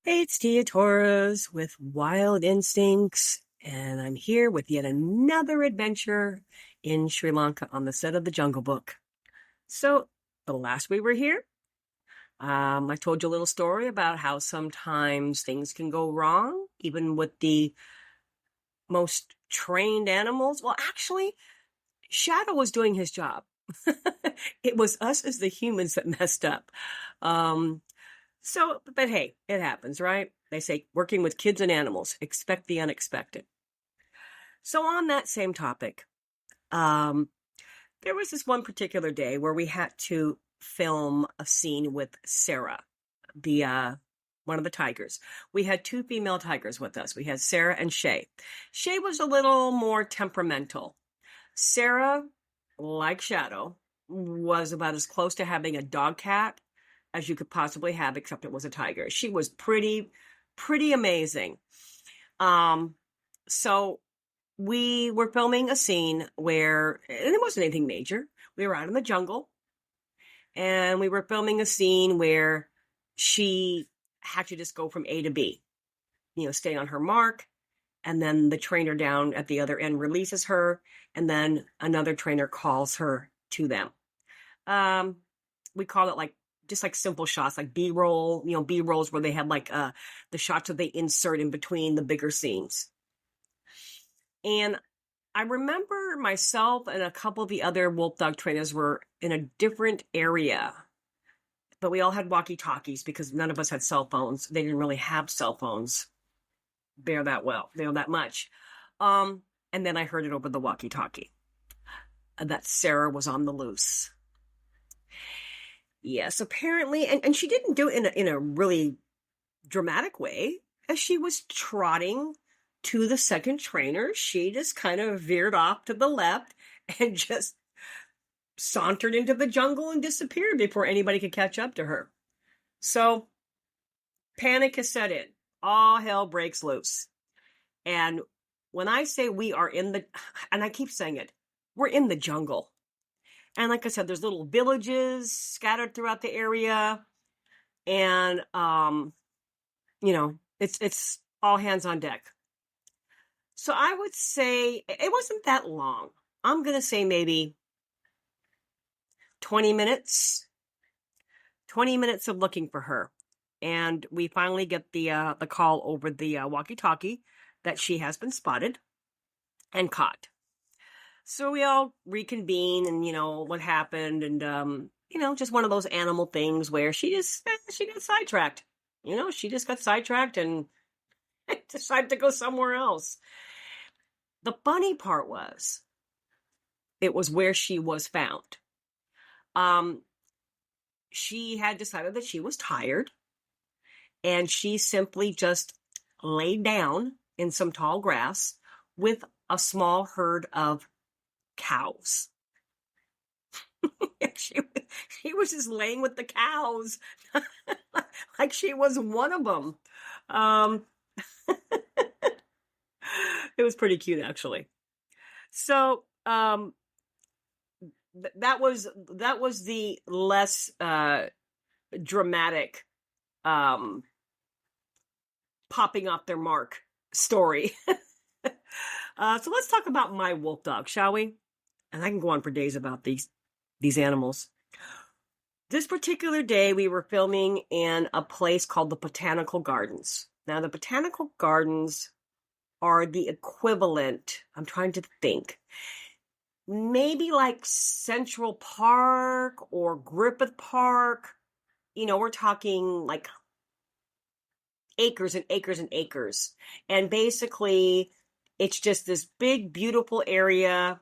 Hey, it's Tia Torres with Wild Instincts, and I'm here with yet another adventure in Sri Lanka on the set of the Jungle Book. So, the last we were here, I told you a little story about how sometimes things can go wrong, even with the most trained animals. Well, actually, Shadow was doing his job. It was us as the humans that messed up. Um, but hey, it happens, right? They say working with kids and animals, expect the unexpected. So on that same topic, um, there was this one particular day where we had to film a scene with Sarah, the one of the tigers. We had two female tigers with us. We had Sarah and Shay. Shay was a little more temperamental. Sarah, like Shadow, was about as close to having a dog cat as you could possibly have, except it was a tiger. She was pretty amazing. Um, so we were filming a scene where, and it wasn't anything major. We were out in the jungle and we were filming a scene where she had to just go from A to B, stay on her mark. And then the trainer down at the other end releases her. And then another trainer calls her to them. We call it just like simple shots, like B-roll, B-rolls where they have the shots that they insert in between the bigger scenes. And I remember myself and a couple of the other wolf dog trainers were in a different area, but we all had walkie-talkies because none of us had cell phones. They didn't really have cell phones bear that much. And then I heard it over the walkie-talkie that Sarah was on the loose. Yes, apparently, and she didn't do it in a really dramatic way. As she was trotting to the second trainer, she just kind of veered off to the left and just sauntered into the jungle and disappeared before anybody could catch up to her. So panic has set in. All hell breaks loose. And when I say we are and I keep saying it, we're in the jungle. And like I said, there's little villages scattered throughout the area. And, it's all hands on deck. So I would say it wasn't that long. I'm going to say maybe 20 minutes of looking for her. And we finally get the call over the walkie-talkie that she has been spotted and caught. So we all reconvene and, what happened. And, just one of those animal things where she got sidetracked. She just got sidetracked and decided to go somewhere else. The funny part was, it was where she was found. She had decided that she was tired, and she simply just laid down in some tall grass with a small herd of cows. She was just laying with the cows like she was one of them. It was pretty cute, actually. So that was the less dramatic popping off their mark story. So let's talk about my wolf dog, shall we? And I can go on for days about these animals. This particular day, we were filming in a place called the Botanical Gardens. Now, the Botanical Gardens are the equivalent, I'm trying to think, maybe like Central Park or Griffith Park. We're talking like acres and acres and acres. And basically, it's just this big, beautiful area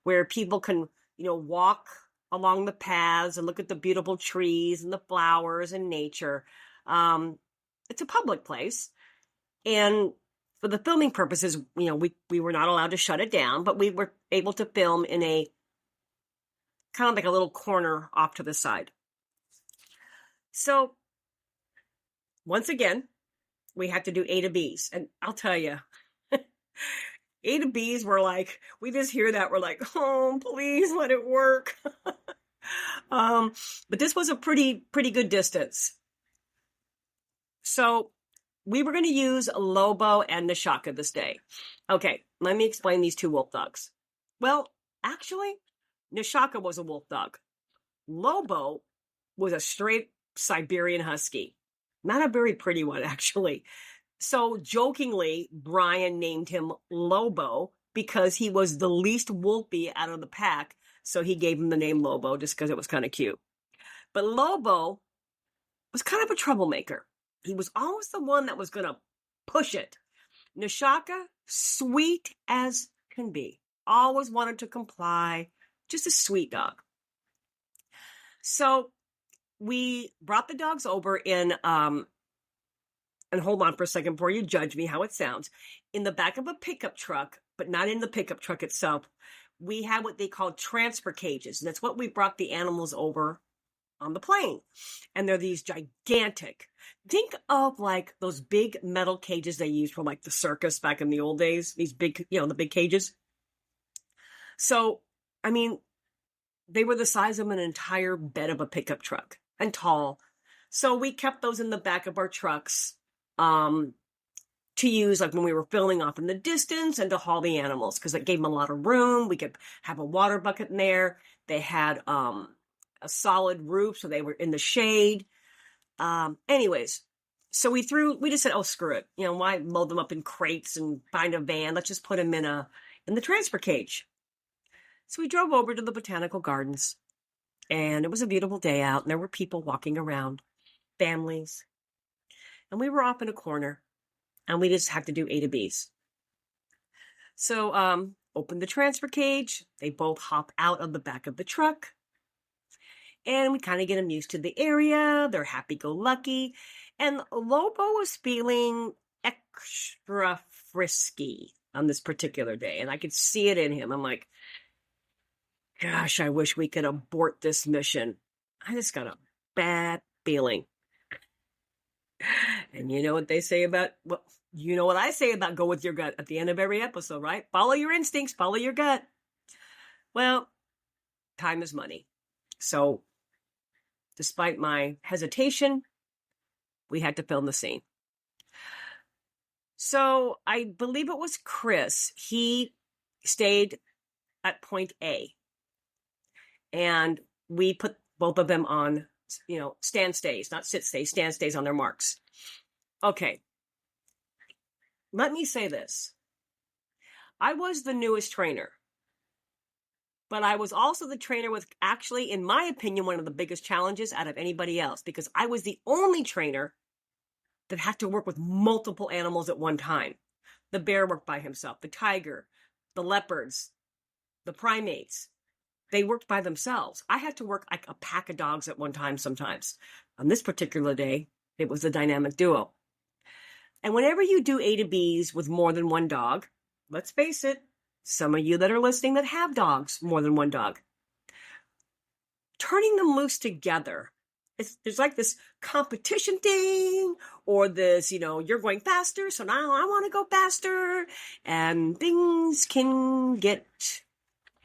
where people can, walk along the paths and look at the beautiful trees and the flowers and nature. It's a public place. And for the filming purposes, we were not allowed to shut it down, but we were able to film in a kind of like a little corner off to the side. So once again, we had to do A to Bs. And I'll tell you, A to Bs were like, we just hear that. We're like, oh, please let it work. But this was a pretty good distance. So we were going to use Lobo and Nashaka this day. Okay, let me explain these two wolf dogs. Well, actually, Nashaka was a wolf dog. Lobo was a straight Siberian Husky. Not a very pretty one, actually. So jokingly, Brian named him Lobo because he was the least wolfy out of the pack. So he gave him the name Lobo just because it was kind of cute. But Lobo was kind of a troublemaker. He was always the one that was going to push it. Nashaka, sweet as can be. Always wanted to comply. Just a sweet dog. So we brought the dogs over in, and hold on for a second before you judge me how it sounds, in the back of a pickup truck, but not in the pickup truck itself. We had what they call transfer cages. And that's what we brought the animals over on the plane. And they're these gigantic, think of like those big metal cages they used for like the circus back in the old days, these big, the big cages. So, I mean, they were the size of an entire bed of a pickup truck and tall. So we kept those in the back of our trucks to use like when we were filming off in the distance and to haul the animals because it gave them a lot of room. We could have a water bucket in there. They had a solid roof, so they were in the shade. Anyways, so we just said, oh, screw it. Why load them up in crates and find a van? Let's just put them in the transfer cage. So we drove over to the botanical gardens, and it was a beautiful day out, and there were people walking around, families, and we were off in a corner, and we just had to do A to B's. So open the transfer cage. They both hop out of the back of the truck, and we kind of get them used to the area. They're happy-go-lucky, and Lobo was feeling extra frisky on this particular day, and I could see it in him. I'm like, gosh, I wish we could abort this mission. I just got a bad feeling. And you know what they say about, well, you know what I say about go with your gut at the end of every episode, right? Follow your instincts, follow your gut. Well, time is money. So despite my hesitation, we had to film the scene. So I believe it was Chris. He stayed at point A. And we put both of them on, stand stays, not sit stays, stand stays on their marks. Okay. Let me say this. I was the newest trainer, but I was also the trainer with actually, in my opinion, one of the biggest challenges out of anybody else, because I was the only trainer that had to work with multiple animals at one time. The bear worked by himself, the tiger, the leopards, the primates. They worked by themselves. I had to work like a pack of dogs at one time sometimes. On this particular day, it was a dynamic duo. And whenever you do A to Bs with more than one dog, let's face it, some of you that are listening that have dogs, more than one dog, turning them loose together, there's like this competition thing, or this, you're going faster, so now I want to go faster, and things can get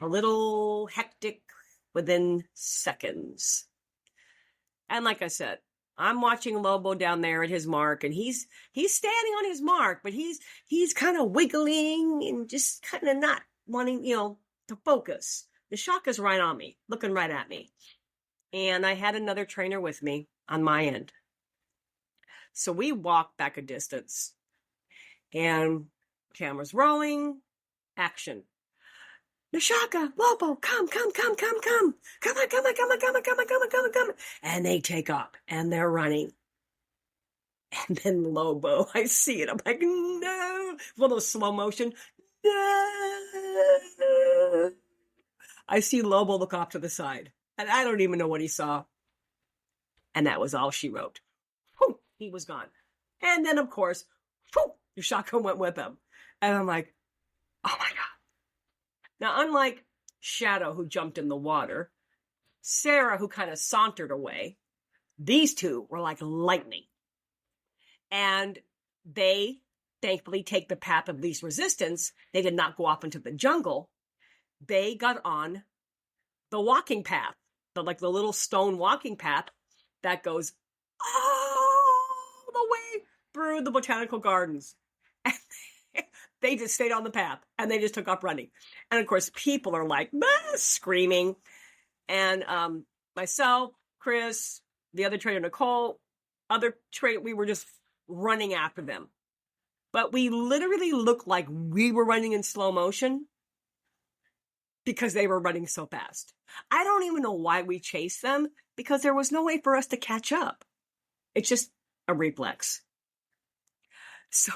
a little hectic within seconds. And like I said, I'm watching Lobo down there at his mark, and he's standing on his mark, but he's kind of wiggling and just kind of not wanting, to focus. The Shaka's right on me, looking right at me. And I had another trainer with me on my end. So we walked back a distance, and cameras rolling, action. Nashaka, Lobo, come. Come on. And they take off, and they're running. And then Lobo, I see it. I'm like, no. One of those slow motion. No. I see Lobo look off to the side, and I don't even know what he saw. And that was all she wrote. Whew, he was gone. And then, of course, Nashaka went with him. And I'm like, oh my God. Now, unlike Shadow, who jumped in the water, Sarah, who kind of sauntered away, these two were like lightning. And they, thankfully, take the path of least resistance. They did not go off into the jungle. They got on the walking path, the little stone walking path that goes all the way through the botanical gardens. And they just stayed on the path and they just took off running. And of course, people are like screaming. And myself, Chris, the other trainer, Nicole, we were just running after them. But we literally looked like we were running in slow motion because they were running so fast. I don't even know why we chased them, because there was no way for us to catch up. It's just a reflex. So,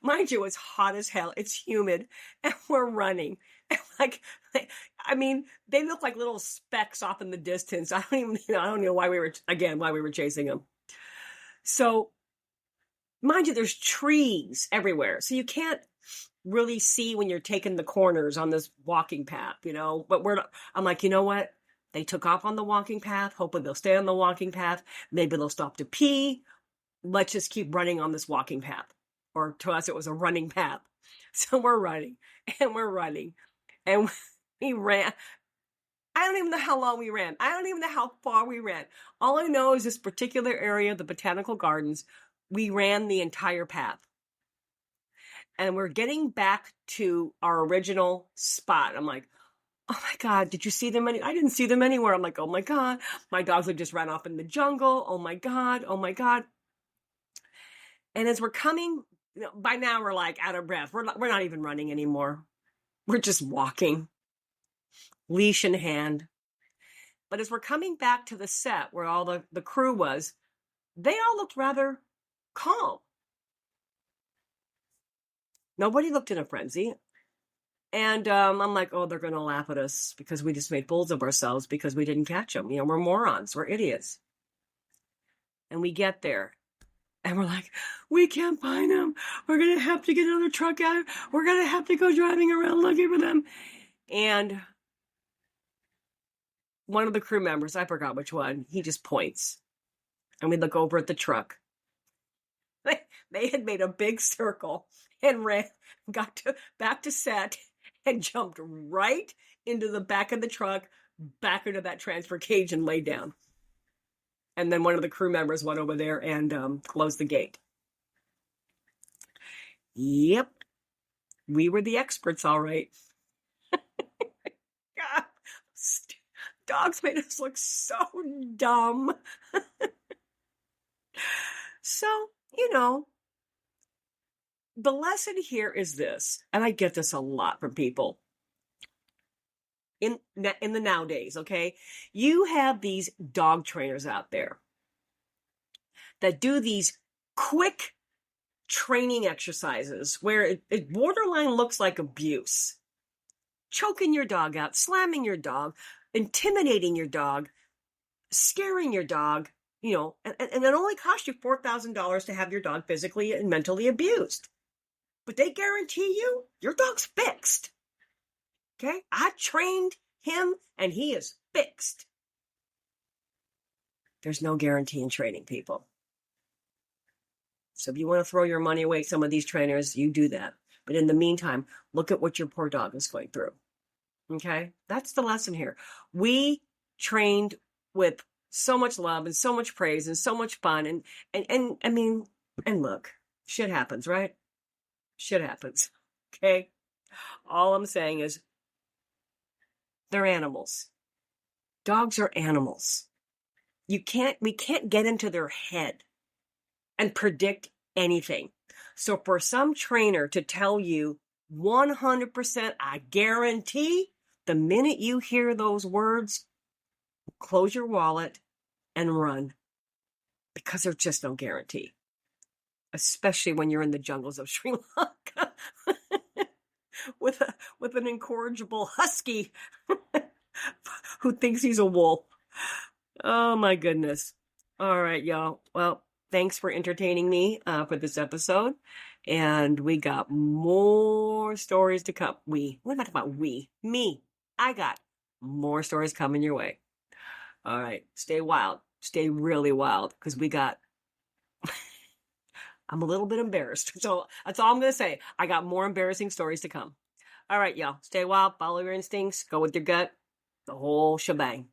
mind you, it's hot as hell. It's humid and we're running. And they look like little specks off in the distance. I don't know why we were chasing them. So, mind you, there's trees everywhere. So you can't really see when you're taking the corners on this walking path, but I'm like, you know what? They took off on the walking path. Hopefully they'll stay on the walking path. Maybe they'll stop to pee. Let's just keep running on this walking path. Or to us, it was a running path. So we're running and we're running and we ran. I don't even know how long we ran. I don't even know how far we ran. All I know is this particular area, the botanical gardens, we ran the entire path. And we're getting back to our original spot. I'm like, oh my God, did you see them? I didn't see them anywhere. I'm like, oh my God, my dogs have just ran off in the jungle. Oh my God, oh my God. And as we're coming, by now we're like out of breath. We're not even running anymore. We're just walking, leash in hand. But as we're coming back to the set where all the crew was, they all looked rather calm. Nobody looked in a frenzy. And I'm like, oh, they're going to laugh at us because we just made fools of ourselves because we didn't catch them. We're morons. We're idiots. And we get there. And we're like, we can't find them. We're going to have to get another truck out. We're going to have to go driving around looking for them. And one of the crew members, I forgot which one, he just points. And we look over at the truck. They had made a big circle and got back to set and jumped right into the back of the truck, back into that transfer cage and laid down. And then one of the crew members went over there and closed the gate. Yep. We were the experts, all right. God, dogs made us look so dumb. So, the lesson here is this, and I get this a lot from people in the nowadays, okay? You have these dog trainers out there that do these quick training exercises where it borderline looks like abuse. Choking your dog out, slamming your dog, intimidating your dog, scaring your dog, and it only costs you $4,000 to have your dog physically and mentally abused. But they guarantee you your dog's fixed. Okay? I trained him and he is fixed. There's no guarantee in training, people. So if you want to throw your money away at some of these trainers, you do that. But in the meantime, look at what your poor dog is going through. Okay? That's the lesson here. We trained with so much love and so much praise and so much fun. And look, shit happens, right? Shit happens. Okay? All I'm saying is they're animals. Dogs are animals. We can't get into their head and predict anything. So for some trainer to tell you 100%, I guarantee, the minute you hear those words, close your wallet and run, because there's just no guarantee, especially when you're in the jungles of Sri Lanka with an incorrigible husky who thinks he's a wolf. Oh my goodness. All right, y'all. Well, thanks for entertaining me for this episode. And we got more stories to come. What am I talking about? Me. I got more stories coming your way. All right. Stay wild. Stay really wild, because I'm a little bit embarrassed. So that's all I'm going to say. I got more embarrassing stories to come. All right, y'all. Stay wild. Follow your instincts. Go with your gut. The whole shebang.